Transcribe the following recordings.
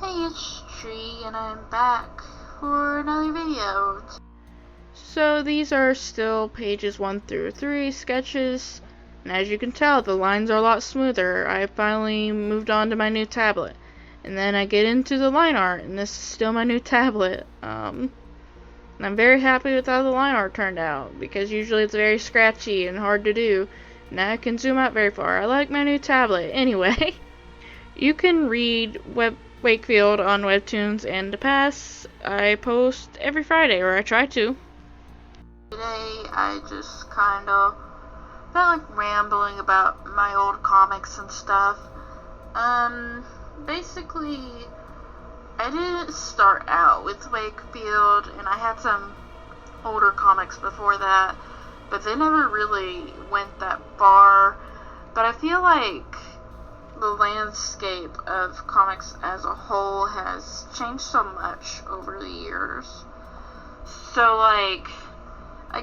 Hey, it's Tree, and I'm back for another video. So these are still pages 1 through 3 sketches, and as you can tell, the lines are a lot smoother. I finally moved on to my new tablet, and then I get into the line art, and this is still my new tablet. And I'm very happy with how the line art turned out, because usually it's very scratchy and hard to do. Now I can zoom out very far. I like my new tablet. Anyway, you can read Wakefield on Webtoons and Tapas. I post every Friday, or I try to. Today, I just kind of felt like rambling about my old comics and stuff. Basically, I didn't start out with Wakefield, and I had some older comics before that, but they never really went that far. But I feel like the landscape of comics as a whole has changed so much over the years. So, I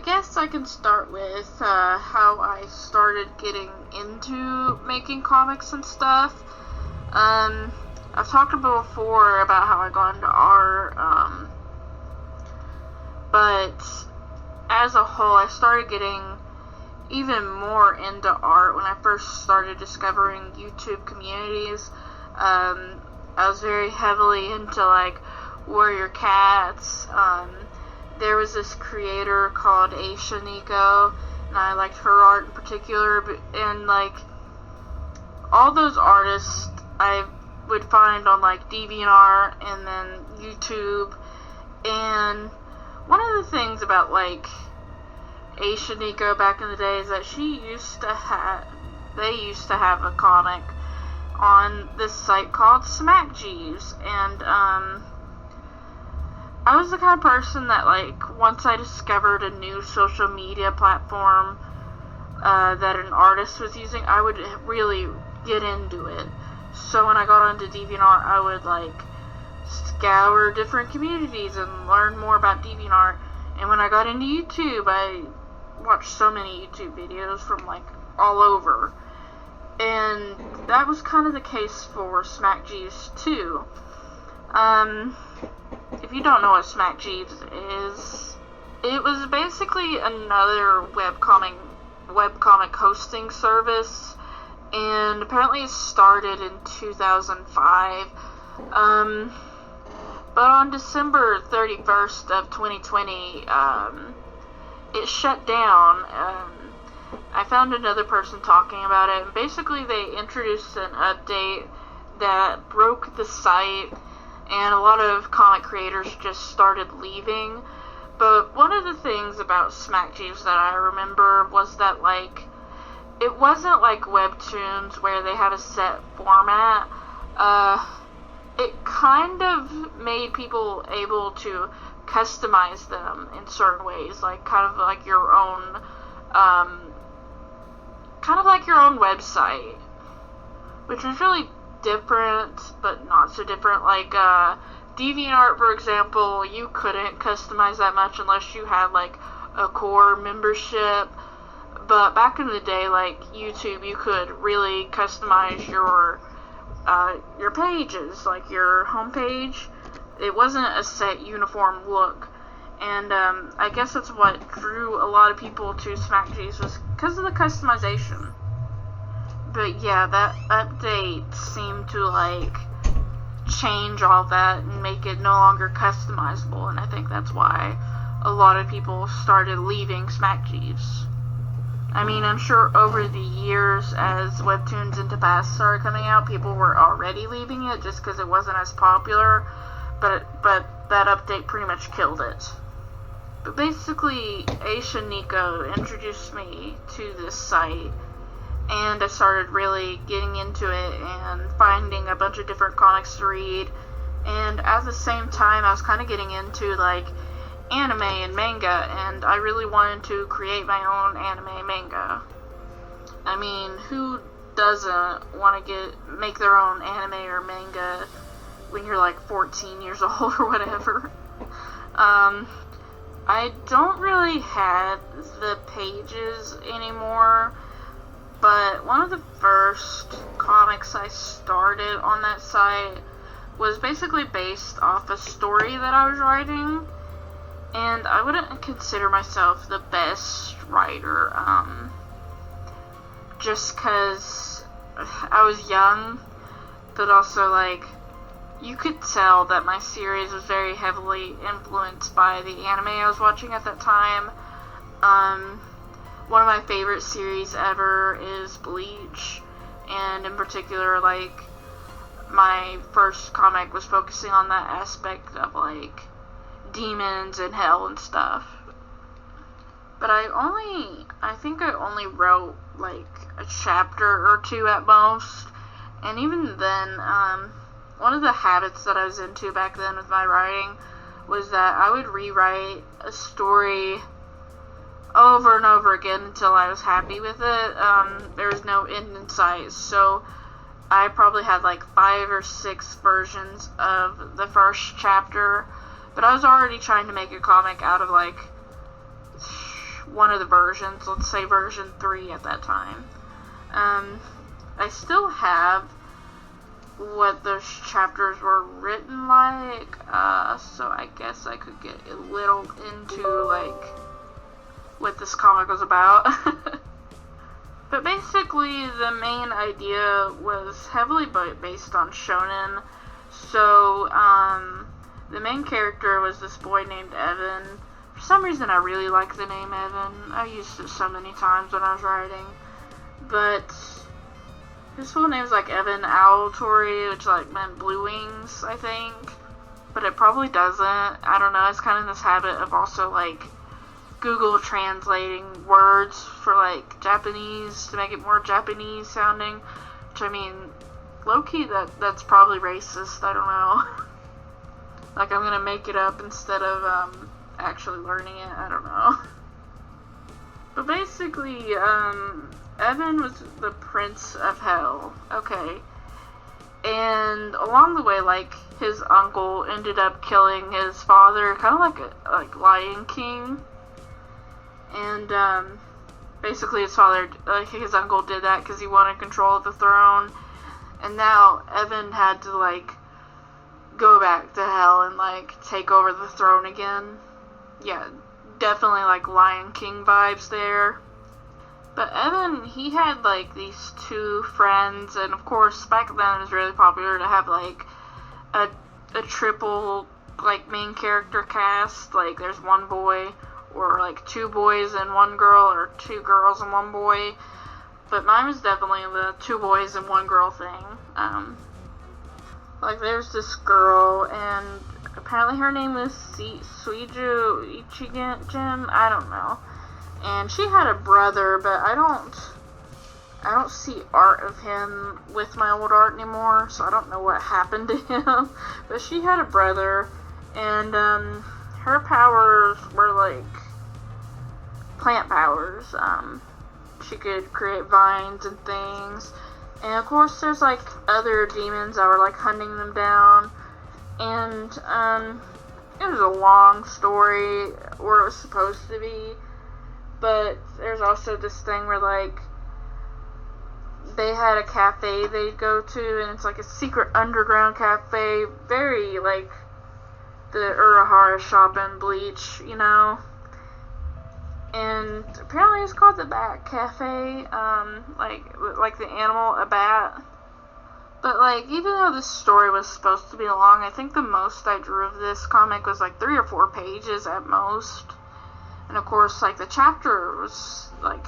guess I can start with how I started getting into making comics and stuff. I've talked before about how I got into art, but as a whole, I started getting even more into art when I first started discovering YouTube communities. I was very heavily into Warrior Cats. There was this creator called Aisha Nico, and I liked her art in particular. And all those artists I would find on DeviantArt and then YouTube. And one of the things about Aisha Nico back in the day is that they used to have a comic on this site called Smack Jeeves, and I was the kind of person that once I discovered a new social media platform that an artist was using, I would really get into it. So when I got onto DeviantArt, I would scour different communities and learn more about DeviantArt. And when I got into YouTube, I watched so many YouTube videos from all over. And that was kind of the case for Smack Jeeves too. If you don't know what Smack Jeeves is, it was basically another webcomic hosting service, and apparently it started in 2005. But on December 31st of 2020, it shut down. I found another person talking about it, and basically they introduced an update that broke the site, and a lot of comic creators just started leaving. But one of the things about Smack Jeeves that I remember was that it wasn't like Webtoons where they have a set format. It kind of made people able to customize them in certain ways, your own, website, which was really different, but not so different. DeviantArt, for example, you couldn't customize that much unless you had a core membership. But back in the day, YouTube, you could really customize your pages, your homepage. It wasn't a set uniform look, and I guess that's what drew a lot of people to Smack Jeeves, was because of the customization. But yeah, that update seemed to change all that and make it no longer customizable, and I think that's why a lot of people started leaving Smack Jeeves. I mean, I'm sure over the years, as Webtoons and Tapas started coming out, people were already leaving it just because it wasn't as popular, but that update pretty much killed it. But basically, Aisha Nico introduced me to this site, and I started really getting into it and finding a bunch of different comics to read. And at the same time, I was kind of getting into anime and manga, and I really wanted to create my own anime manga. I mean, who doesn't want to make their own anime or manga when you're 14 years old or whatever? I don't really have the pages anymore, but one of the first comics I started on that site was basically based off a story that I was writing, and I wouldn't consider myself the best writer, just because I was young, but also, like, you could tell that my series was very heavily influenced by the anime I was watching at that time. One of my favorite series ever is Bleach, and in particular, like, my first comic was focusing on that aspect of, like, demons and hell and stuff. But I think I only wrote, like, a chapter or two at most, and even then, one of the habits that I was into back then with my writing was that I would rewrite a story over and over again until I was happy with it. There was no end in sight, so I probably had like 5 or 6 versions of the first chapter, but I was already trying to make a comic out of like one of the versions, let's say version 3 at that time. I still have what those chapters were written like, so I guess I could get a little into like what this comic was about. But basically, the main idea was heavily based on shonen. So, the main character was this boy named Evan. For some reason, I really like the name Evan. I used it so many times when I was writing. But his full name is like Evan Owltory, which like meant blue wings, I think. But it probably doesn't. I don't know. It's kind of this habit of also like Google translating words for like Japanese to make it more Japanese sounding, which I mean, low-key that's probably racist, I don't know. Like I'm gonna make it up instead of actually learning it, I don't know. But basically, Evan was the Prince of Hell, okay. And along the way, like, his uncle ended up killing his father, kind of like Lion King. And, basically his uncle did that because he wanted control of the throne. And now Evan had to, like, go back to hell and, like, take over the throne again. Yeah, definitely, like, Lion King vibes there. But Evan, he had, like, these 2 friends, and, of course, back then it was really popular to have, like, a triple, like, main character cast. Like, there's 1 boy, or like 2 boys and 1 girl, or 2 girls and 1 boy. But mine was definitely the 2 boys and 1 girl thing. Like there's this girl, and apparently her name is Suiju Ichigen, I don't know. And she had a brother, but I don't see art of him with my old art anymore, so I don't know what happened to him. But she had a brother, and her powers were like plant powers. She could create vines and things. And of course there's like other demons that were like hunting them down. And it was a long story, or it was supposed to be. But there's also this thing where like they had a cafe they'd go to, and it's like a secret underground cafe, very like the Urahara shop in Bleach, you know. And apparently it's called the Bat Cafe, like the animal, a bat. But like, even though this story was supposed to be long, I think the most I drew of this comic was like 3 or 4 pages at most. And of course, like the chapter was like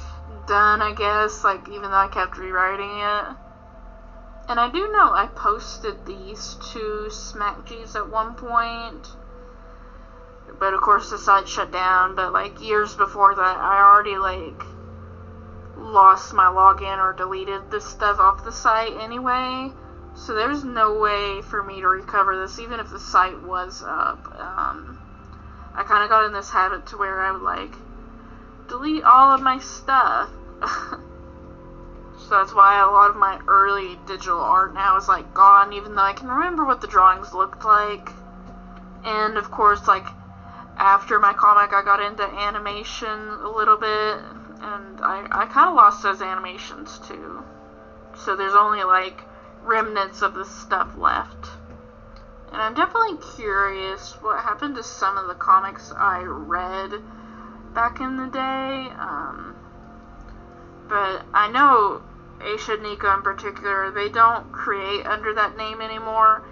done, I guess, like even though I kept rewriting it. And I do know I posted these to SmackGs at one point, but of course the site shut down. But like years before that, I already like lost my login or deleted this stuff off the site anyway, so there's no way for me to recover this even if the site was up. I kind of got in this habit to where I would like delete all of my stuff. So that's why a lot of my early digital art now is like gone, even though I can remember what the drawings looked like. And of course, like after my comic, I got into animation a little bit, and I kind of lost those animations too. So there's only like remnants of the stuff left. And I'm definitely curious what happened to some of the comics I read back in the day. But I know Aisha and Nika in particular, they don't create under that name anymore.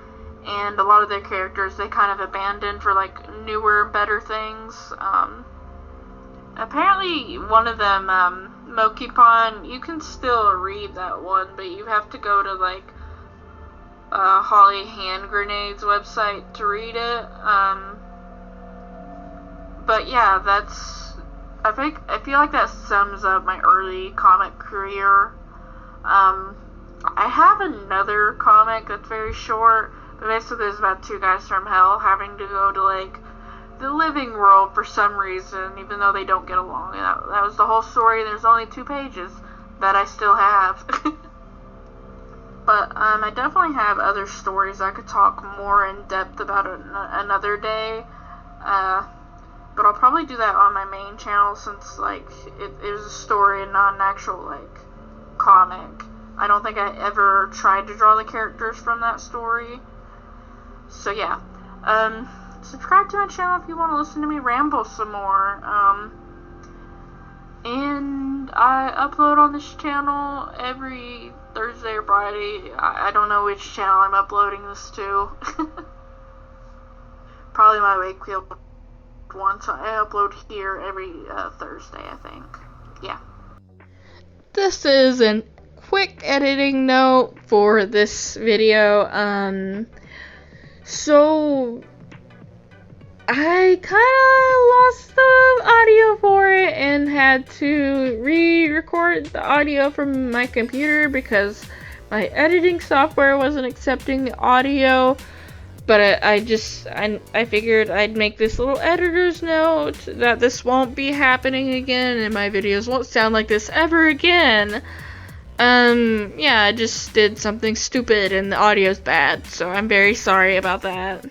And a lot of their characters they kind of abandoned for like newer, better things. Apparently one of them, Mokipon, you can still read that one, but you have to go to like Holly Hand Grenade's website to read it. But yeah, I feel like that sums up my early comic career. I have another comic that's very short, but basically it's about two guys from hell having to go to like the living world for some reason, even though they don't get along. And that was the whole story. There's only 2 pages that I still have. But I definitely have other stories I could talk more in depth about another day. But I'll probably do that on my main channel since like it was a story and not an actual like comic. I don't think I ever tried to draw the characters from that story. So yeah. Subscribe to my channel if you want to listen to me ramble some more. And I upload on this channel every Thursday or Friday. I don't know which channel I'm uploading this to. Probably my Wakefield one, so I upload here every Thursday, I think. Yeah. This is a quick editing note for this video. So I kind of lost the audio for it and had to re-record the audio from my computer because my editing software wasn't accepting the audio. But I figured I'd make this little editor's note that this won't be happening again and my videos won't sound like this ever again. Yeah, I just did something stupid and the audio's bad, so I'm very sorry about that.